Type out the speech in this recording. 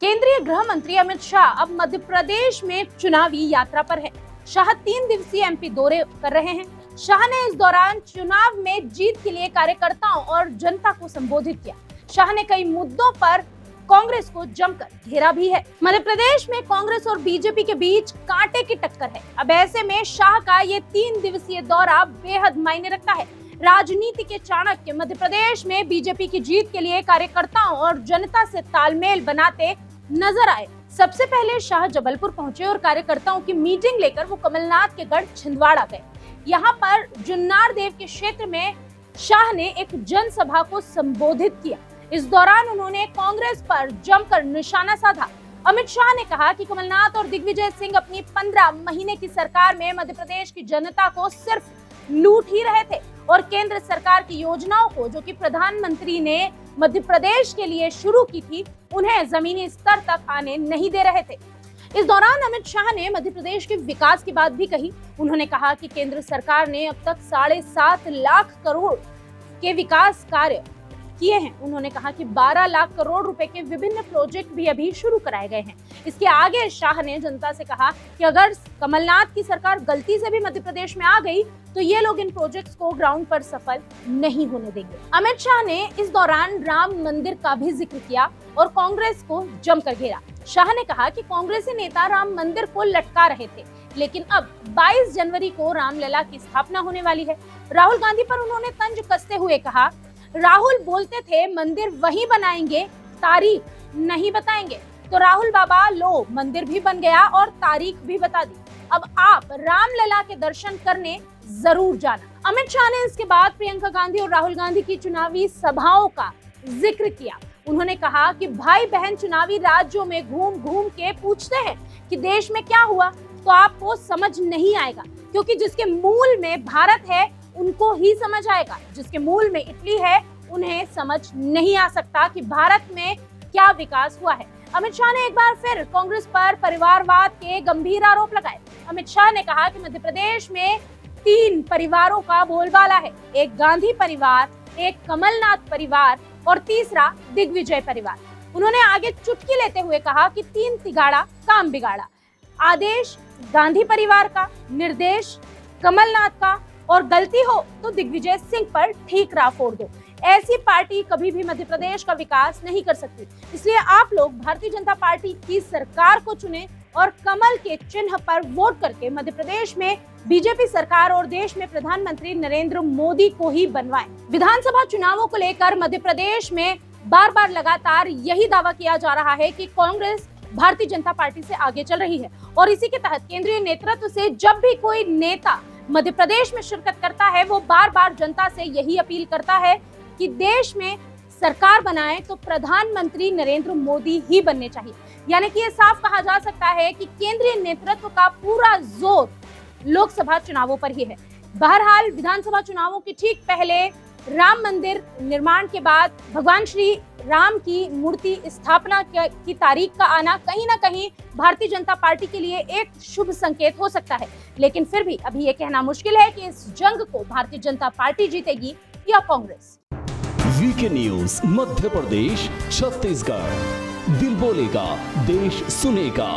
केंद्रीय गृह मंत्री अमित शाह अब मध्य प्रदेश में चुनावी यात्रा पर है। शाह 3 दिवसीय एमपी दौरे कर रहे हैं। शाह ने इस दौरान चुनाव में जीत के लिए कार्यकर्ताओं और जनता को संबोधित किया। शाह ने कई मुद्दों पर कांग्रेस को जमकर घेरा भी है। मध्य प्रदेश में कांग्रेस और बीजेपी के बीच कांटे की टक्कर है। अब ऐसे में शाह का ये 3 दिवसीय दौरा बेहद मायने रखता है। राजनीति के चाणक्य मध्य प्रदेश में बीजेपी की जीत के लिए कार्यकर्ताओं और जनता से तालमेल बनाते नजर आए। सबसे पहले शाह जबलपुर पहुंचे और कार्यकर्ताओं की मीटिंग लेकर वो कमलनाथ के गढ़ छिंदवाड़ा गए। यहाँ पर जुन्नार देव के क्षेत्र में शाह ने एक जनसभा को संबोधित किया। इस दौरान उन्होंने कांग्रेस पर जमकर निशाना साधा। अमित शाह ने कहा कि कमलनाथ और दिग्विजय सिंह अपनी 15 महीने की सरकार में मध्य प्रदेश की जनता को सिर्फ लूट ही रहे थे और केंद्र सरकार की योजनाओं को, जो कि प्रधानमंत्री ने मध्य प्रदेश के लिए शुरू की थी, उन्हें जमीनी स्तर तक आने नहीं दे रहे थे। इस दौरान अमित शाह ने मध्य प्रदेश के विकास की बात भी कही। उन्होंने कहा कि केंद्र सरकार ने अब तक 7.5 लाख करोड़ के विकास कार्य किए हैं। उन्होंने कहा कि 12 लाख करोड़ रुपए के विभिन्न प्रोजेक्ट भी अभी शुरू कराए गए हैं। इसके आगे शाह ने जनता से कहा कि अगर कमलनाथ की सरकार गलती से भी मध्य प्रदेश में आ गई तो ये लोग इन प्रोजेक्ट्स को ग्राउंड पर सफल नहीं होने देंगे। अमित शाह ने इस दौरान राम मंदिर का भी जिक्र किया और कांग्रेस को जमकर घेरा। शाह ने कहा कि कांग्रेसी नेता राम मंदिर को लटका रहे थे, लेकिन अब 22 जनवरी को रामलला की स्थापना होने वाली है। राहुल गांधी पर उन्होंने तंज कसते हुए कहा, राहुल बोलते थे मंदिर वहीं बनाएंगे, तारीख नहीं बताएंगे। तो राहुल बाबा लो, मंदिर भी बन गया और तारीख भी बता दी। अब आप रामलला के दर्शन करने जरूर जाना। अमित शाह ने इसके बाद प्रियंका गांधी और राहुल गांधी की चुनावी सभाओं का जिक्र किया। उन्होंने कहा कि भाई बहन चुनावी राज्यों में घूम घूम के पूछते हैं कि देश में क्या हुआ, तो आपको समझ नहीं आएगा, क्योंकि जिसके मूल में भारत है उनको ही समझ आएगा। जिसके मूल में इटली है उन्हें समझ नहीं आ सकता कि भारत में क्या विकास हुआ है। अमित शाह ने एक बार फिर कांग्रेस पर परिवारवाद के गंभीर आरोप लगाए। अमित शाह ने कहा कि मध्य प्रदेश में 3 परिवारों का बोलबाला है, एक गांधी परिवार, एक कमलनाथ परिवार और तीसरा दिग्विजय परिवार। उन्होंने आगे चुटकी लेते हुए कहा कि 3 तिगाड़ा काम बिगाड़ा। आदेश गांधी परिवार का, निर्देश कमलनाथ का और गलती हो तो दिग्विजय सिंह पर ठीकरा फोड़ दो। ऐसी पार्टी कभी भी मध्य प्रदेश का विकास नहीं कर सकती। इसलिए आप लोग भारतीय जनता पार्टी की सरकार को चुनें और कमल के चिन्ह पर वोट करके मध्य प्रदेश में बीजेपी सरकार और देश में प्रधानमंत्री नरेंद्र मोदी को ही बनवाएं। विधानसभा चुनावों को लेकर मध्य प्रदेश में बार बार लगातार यही दावा किया जा रहा है कि कांग्रेस भारतीय जनता पार्टी से आगे चल रही है और इसी के तहत केंद्रीय नेतृत्व से जब भी कोई नेता मध्य प्रदेश में शिरकत करता है, वो बार बार जनता से यही अपील करता है कि देश में सरकार बनाए तो प्रधानमंत्री नरेंद्र मोदी ही बनने चाहिए। यानी कि ये साफ कहा जा सकता है कि केंद्रीय नेतृत्व का पूरा जोर लोकसभा चुनावों पर ही है। बहरहाल विधानसभा चुनावों के ठीक पहले राम मंदिर निर्माण के बाद भगवान श्री राम की मूर्ति स्थापना की तारीख का आना कहीं ना कहीं भारतीय जनता पार्टी के लिए एक शुभ संकेत हो सकता है। लेकिन फिर भी अभी ये कहना मुश्किल है कि इस जंग को भारतीय जनता पार्टी जीतेगी या कांग्रेस। वीके न्यूज मध्य प्रदेश छत्तीसगढ़, दिल बोलेगा देश सुनेगा।